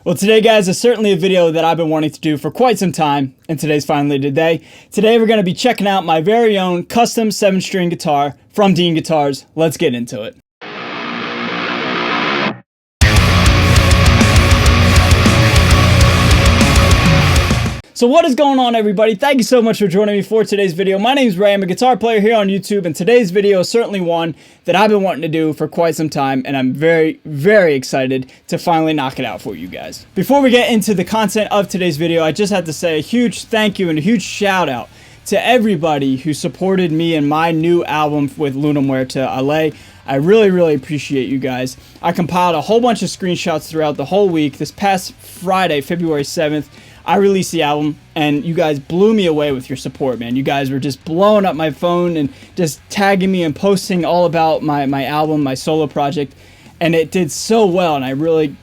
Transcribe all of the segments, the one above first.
Well, today, guys, is certainly a video that I've been wanting to do for quite some time, and today's finally the day. Today, we're going to be checking out my very own custom 7-string guitar from Dean Guitars. Let's get into it. So what is going on, everybody? Thank you so much for joining me for today's video. My name is Ray. I'm a guitar player here on YouTube, and today's video is certainly one that I've been wanting to do for quite some time, and I'm very, very excited to finally knock it out for you guys. Before we get into the content of today's video, I just have to say a huge thank you and a huge shout out to everybody who supported me in my new album with Luna Muerta LA. I really, really appreciate you guys. I compiled a whole bunch of screenshots throughout the whole week. This past Friday, February 7th, I released the album, and you guys blew me away with your support, man. You guys were just blowing up my phone and just tagging me and posting all about my album, my solo project, and it did so well, and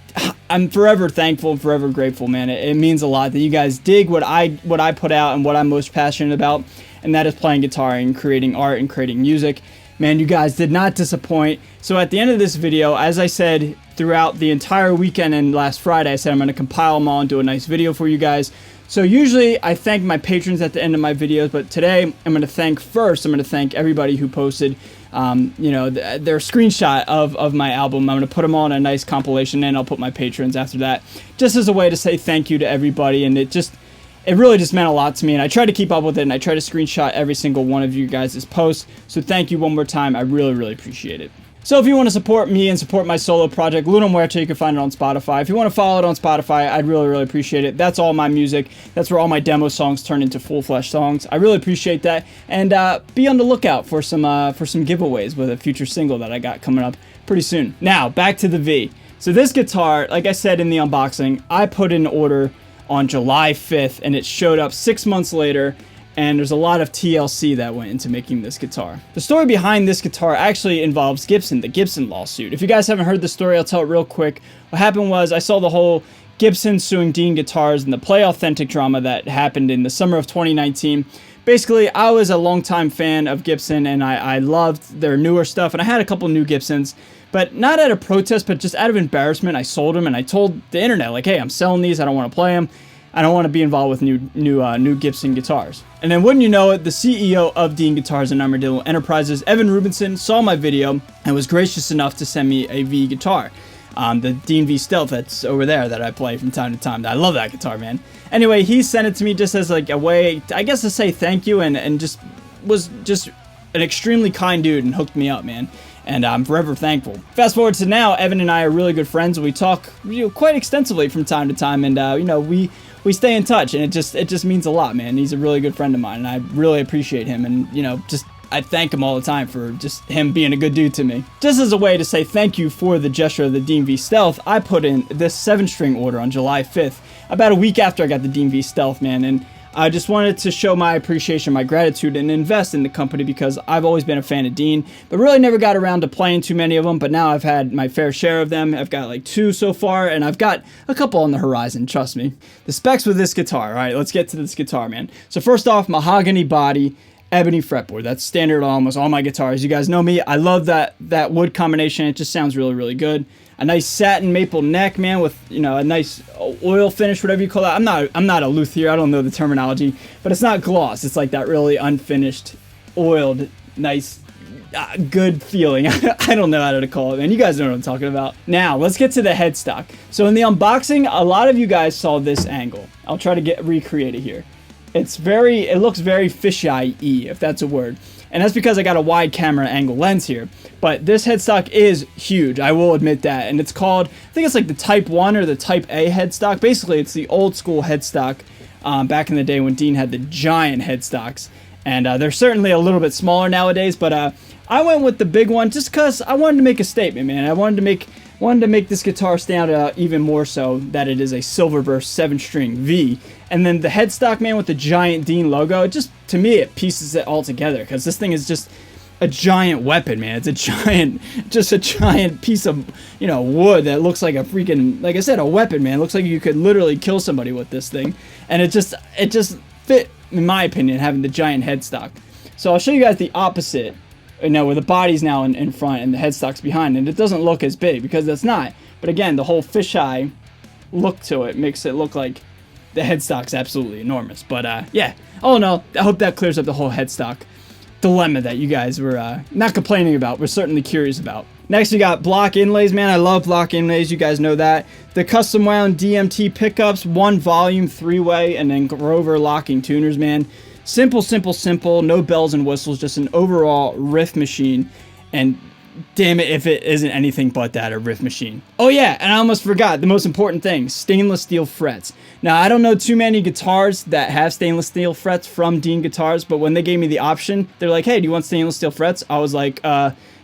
I'm forever thankful and forever grateful, man. It means a lot that you guys dig what I put out and what I'm most passionate about, and that is playing guitar and creating art and creating music. Man, you guys did not disappoint. So at the end of this video, as I said throughout the entire weekend and last Friday, I said I'm going to compile them all and do a nice video for you guys. So usually I thank my patrons at the end of my videos, but today I'm going to thank everybody who posted their screenshot of my album. I'm going to put them all in a nice compilation, and I'll put my patrons after that, just as a way to say thank you to everybody. And it really just meant a lot to me, and I try to keep up with it, and I try to screenshot every single one of you guys' posts. So thank you one more time. I really, really appreciate it. So if you want to support me and support my solo project, Luna Muerta, you can find it on Spotify. If you want to follow it on Spotify, I'd really, really appreciate it. That's all my music. That's where all my demo songs turn into full-fledged songs. I really appreciate that. And be on the lookout for some giveaways with a future single that I got coming up pretty soon. Now, back to the V. So this guitar, like I said in the unboxing, I put in an order on July 5th, and it showed up 6 months later, and there's a lot of TLC that went into making this guitar. The story behind this guitar actually involves Gibson, the Gibson lawsuit. If you guys haven't heard the story, I'll tell it real quick. What happened was I saw the whole Gibson suing Dean Guitars and the Play Authentic drama that happened in the summer of 2019. Basically, I was a longtime fan of Gibson, and I loved their newer stuff, and I had a couple new Gibsons, but not out of protest, but just out of embarrassment. I sold them, and I told the internet, like, hey, I'm selling these, I don't want to play them. I don't want to be involved with new Gibson guitars. And then wouldn't you know it, the CEO of Dean Guitars and Armadillo Enterprises, Evan Rubinson, saw my video and was gracious enough to send me a V guitar. The Dean V Stealth that's over there that I play from time to time. I love that guitar, man. Anyway, he sent it to me just as like a way, I guess, to say thank you, and just was just an extremely kind dude and hooked me up, man. And I'm forever thankful. Fast forward to now, Evan and I are really good friends. We talk quite extensively from time to time, and we stay in touch, and it just means a lot, man. He's a really good friend of mine, and I really appreciate him, and I thank him all the time for just him being a good dude to me. Just as a way to say thank you for the gesture of the Dean V Stealth, I put in this 7-string order on July 5th, about a week after I got the Dean V Stealth, man, and I just wanted to show my appreciation, my gratitude, and invest in the company because I've always been a fan of Dean, but really never got around to playing too many of them, but now I've had my fair share of them. I've got like 2 so far, and I've got a couple on the horizon, trust me. The specs with this guitar, all right, let's get to this guitar, man. So first off, mahogany body, ebony fretboard. That's standard on almost all my guitars. You guys know me. I love that wood combination. It just sounds really, really good. A nice satin maple neck, man, with a nice oil finish, whatever you call that. I'm not a luthier. I don't know the terminology, but it's not gloss. It's like that really unfinished, oiled, nice, good feeling. I don't know how to call it, man. You guys know what I'm talking about. Now let's get to the headstock. So in the unboxing, a lot of you guys saw this angle. I'll try to recreate it here. It looks very fisheye-y, if that's a word. And that's because I got a wide camera angle lens here. But this headstock is huge, I will admit that. And it's called, I think it's like the Type 1 or the Type A headstock. Basically, it's the old school headstock back in the day when Dean had the giant headstocks. And they're certainly a little bit smaller nowadays, but I went with the big one just because I wanted to make a statement, man. I wanted to make this guitar stand out even more so that it is a Silverburst 7-string V. And then the headstock, man, with the giant Dean logo, to me, it pieces it all together because this thing is just a giant weapon, man. It's a giant piece of, wood that looks like a freaking, like I said, a weapon, man. It looks like you could literally kill somebody with this thing. And it just fit, in my opinion, having the giant headstock. So I'll show you guys the opposite, where the body's now in front and the headstock's behind, and it doesn't look as big because it's not. But again, the whole fisheye look to it makes it look like the headstock's absolutely enormous. But yeah, all in all, I hope that clears up the whole headstock dilemma that you guys were not complaining about, but certainly curious about. Next, we got block inlays. Man, I love block inlays. You guys know that. The custom wound DMT pickups, 1 volume, 3-way, and then Grover locking tuners, man. Simple, simple, simple. No bells and whistles. Just an overall riff machine. And damn it if it isn't anything but that, a riff machine. Oh yeah, and I almost forgot the most important thing, stainless steel frets. Now, I don't know too many guitars that have stainless steel frets from Dean Guitars, but when they gave me the option, they're like, hey, do you want stainless steel frets? I was like,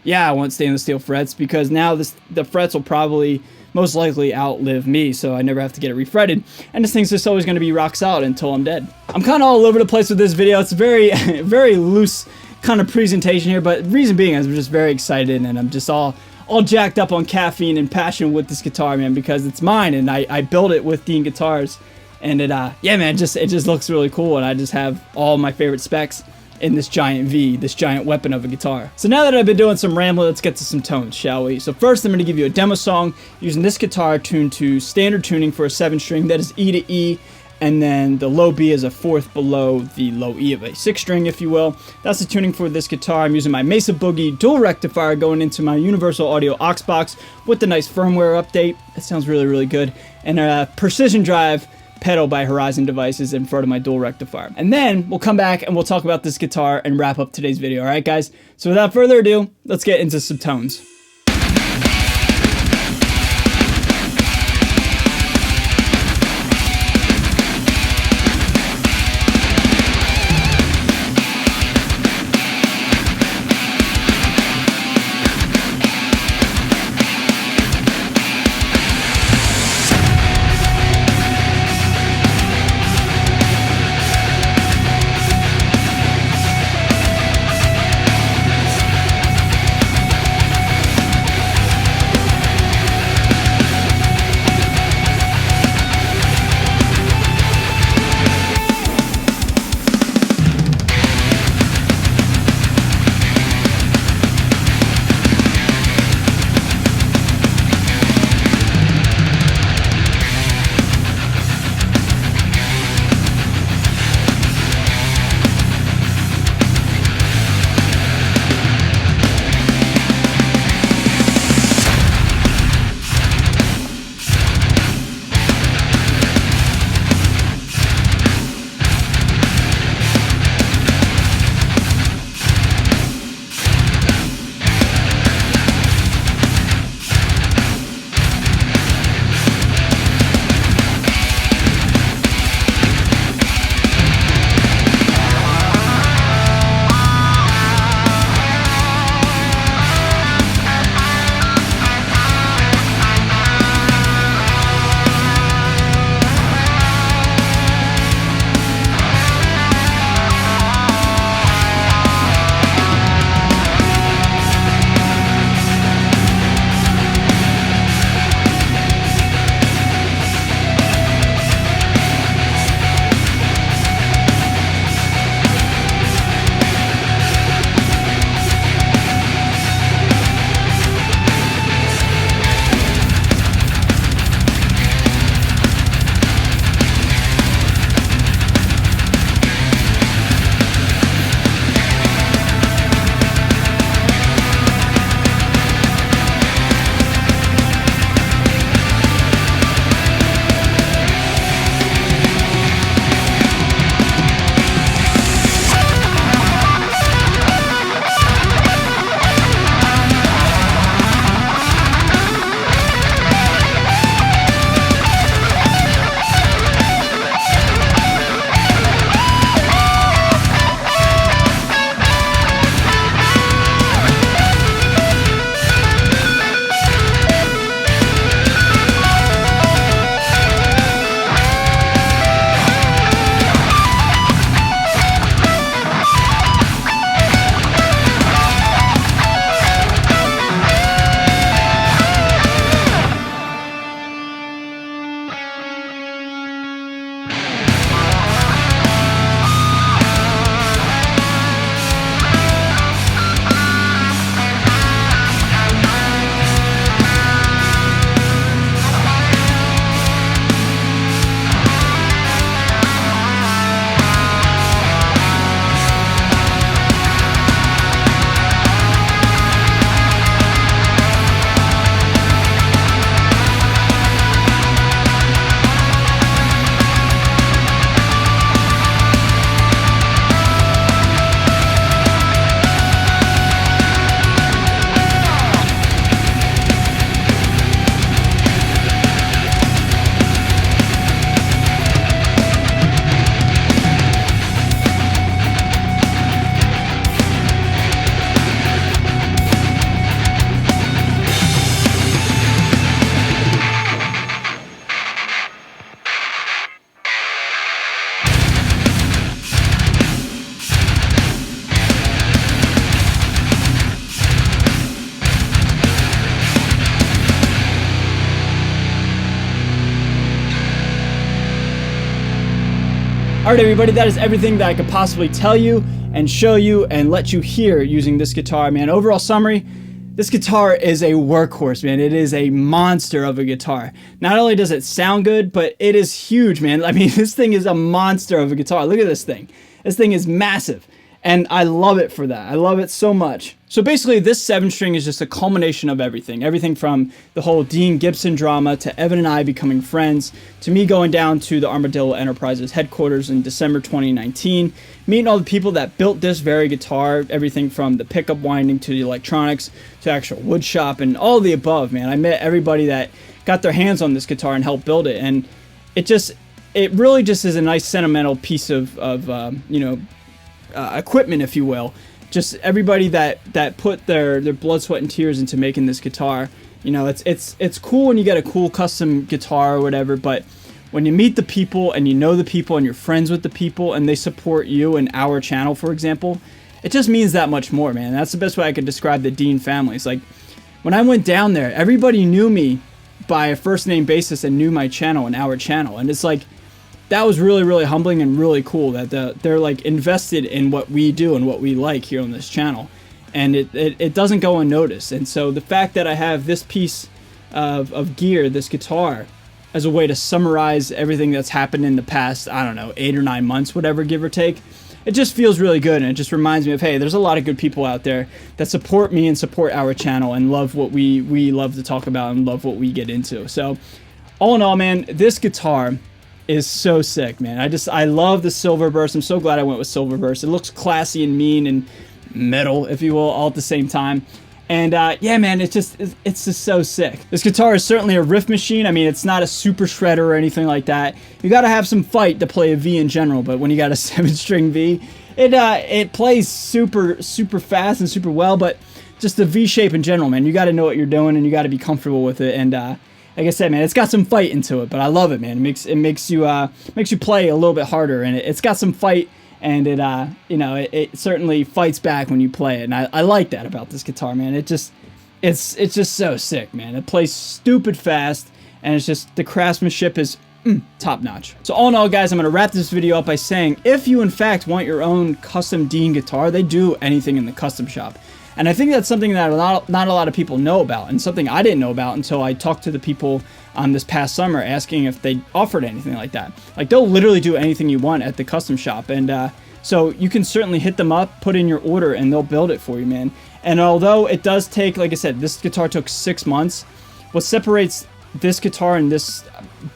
yeah, I want stainless steel frets, because now the frets will probably most likely outlive me, so I never have to get it refretted. And this thing's just always going to be rock solid until I'm dead. I'm kind of all over the place with this video. It's a very, very loose kind of presentation here, but reason being is I'm just very excited, and I'm just all jacked up on caffeine and passion with this guitar, man, because it's mine, and I built it with Dean Guitars, and it, yeah, man, it just looks really cool, and I just have all my favorite specs in this giant V, this giant weapon of a guitar. So now that I've been doing some rambling, let's get to some tones, shall we? So first, I'm going to give you a demo song using this guitar tuned to standard tuning for a 7-string, that is E to E, and then the low B is a 4th below the low E of a 6-string, if you will. That's the tuning for this guitar. I'm using my Mesa Boogie dual rectifier going into my Universal Audio aux box with the nice firmware update. That sounds really, really good. And a Precision Drive pedal by Horizon Devices in front of my dual rectifier. And then we'll come back and we'll talk about this guitar and wrap up today's video. All right, guys? So without further ado, let's get into some tones. Alright everybody, that is everything that I could possibly tell you and show you and let you hear using this guitar, man. Overall summary, this guitar is a workhorse, man. It is a monster of a guitar. Not only does it sound good, but it is huge, man. I mean, this thing is a monster of a guitar. Look at this thing. This thing is massive. And I love it for that. I love it so much. So basically, this 7-string is just a culmination of everything. Everything from the whole Dean Gibson drama to Evan and I becoming friends, to me going down to the Armadillo Enterprises headquarters in December 2019, meeting all the people that built this very guitar, everything from the pickup winding to the electronics to actual wood shop and all the above, man. I met everybody that got their hands on this guitar and helped build it. And it really just is a nice sentimental piece of equipment, if you will. Just everybody that put their blood, sweat, and tears into making this guitar. You know, it's cool when you get a cool custom guitar or whatever, but when you meet the people and you know the people and you're friends with the people and they support you and our channel, for example, it just means that much more, man. That's the best way I could describe the Dean family. It's like, when I went down there, everybody knew me by a first name basis and knew my channel and our channel, and it's like, that was really, really humbling and really cool that they're like invested in what we do and what we like here on this channel. And it doesn't go unnoticed. And so the fact that I have this piece of gear, this guitar, as a way to summarize everything that's happened in the past, I don't know, 8 or 9 months, whatever, give or take, it just feels really good. And it just reminds me of, hey, there's a lot of good people out there that support me and support our channel and love what we love to talk about and love what we get into. So all in all, man, this guitar is so sick, man. I love the silver burst. I'm so glad I went with silver burst. It looks classy and mean and metal, if you will, all at the same time. And yeah, man, it's just so sick. This guitar is certainly a riff machine. I mean, it's not a super shredder or anything like that. You got to have some fight to play a V in general, but when you got a 7-string V, it plays super fast and super well. But just the V shape in general, man, you got to know what you're doing and you got to be comfortable with it. And like I said, man, it's got some fight into it, but I love it, man. It makes you play a little bit harder, and it's got some fight, and it certainly fights back when you play it, and I like that about this guitar, man. It's just so sick, man. It plays stupid fast, and it's just, the craftsmanship is top notch. So all in all, guys, I'm gonna wrap this video up by saying, if you in fact want your own custom Dean guitar, they do anything in the custom shop. And I think that's something that not a lot of people know about, and something I didn't know about until I talked to the people this past summer asking if they offered anything like that. Like, they'll literally do anything you want at the custom shop, and so you can certainly hit them up, put in your order, and they'll build it for you, man. And although it does take, like I said, this guitar took 6 months, what separates this guitar and this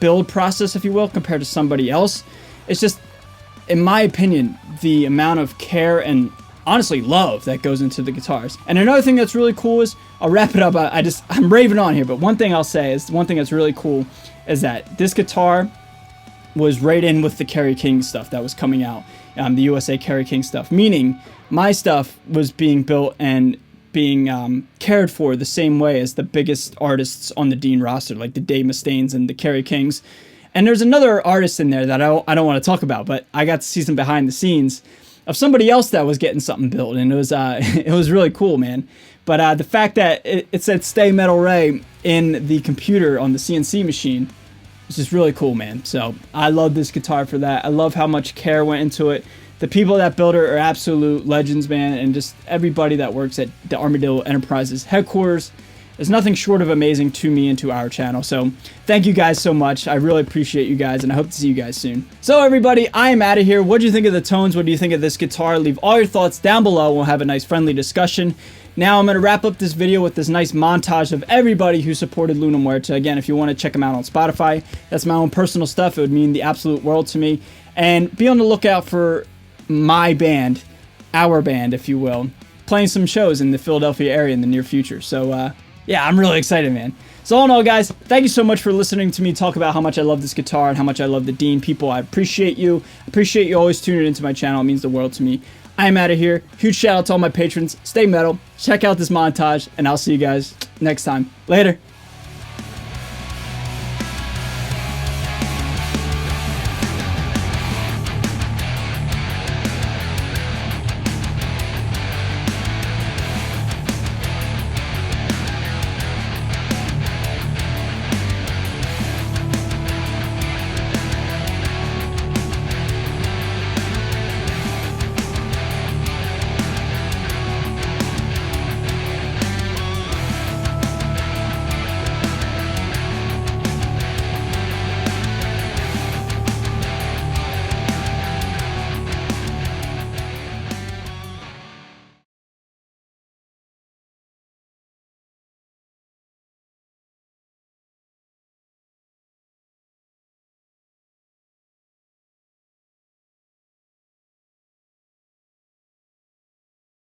build process, if you will, compared to somebody else, it's just, in my opinion, the amount of care and honestly love that goes into the guitars. And another thing that's really cool is, I'll wrap it up, I'm raving on here, but one thing I'll say is, one thing that's really cool is that this guitar was right in with the Kerry King stuff that was coming out, the USA Kerry King stuff, meaning my stuff was being built and being cared for the same way as the biggest artists on the Dean roster, like the Dave Mustaines and the Kerry Kings. And there's another artist in there that I don't want to talk about, but I got to see some behind the scenes of somebody else that was getting something built, and it was really cool, man. But the fact that it said "Stay Metal Ray" in the computer on the CNC machine is just really cool, man. So I love this guitar for that. I love how much care went into it. The people that built it are absolute legends, man, and just everybody that works at the Armadillo Enterprises headquarters is nothing short of amazing to me and to our channel. So thank you guys so much. I really appreciate you guys, and I hope to see you guys soon. So everybody, I am out of here. What do you think of the tones? What do you think of this guitar? Leave all your thoughts down below. We'll have a nice friendly discussion. Now I'm going to wrap up this video with this nice montage of everybody who supported Luna Muerta. Again, if you want to check them out on Spotify, that's my own personal stuff. It would mean the absolute world to me. And be on the lookout for my band, our band, if you will, playing some shows in the Philadelphia area in the near future. So, yeah, I'm really excited, man. So all in all, guys, thank you so much for listening to me talk about how much I love this guitar and how much I love the Dean people. I appreciate you. I appreciate you always tuning into my channel. It means the world to me. I'm out of here. Huge shout out to all my patrons. Stay metal. Check out this montage, and I'll see you guys next time. Later.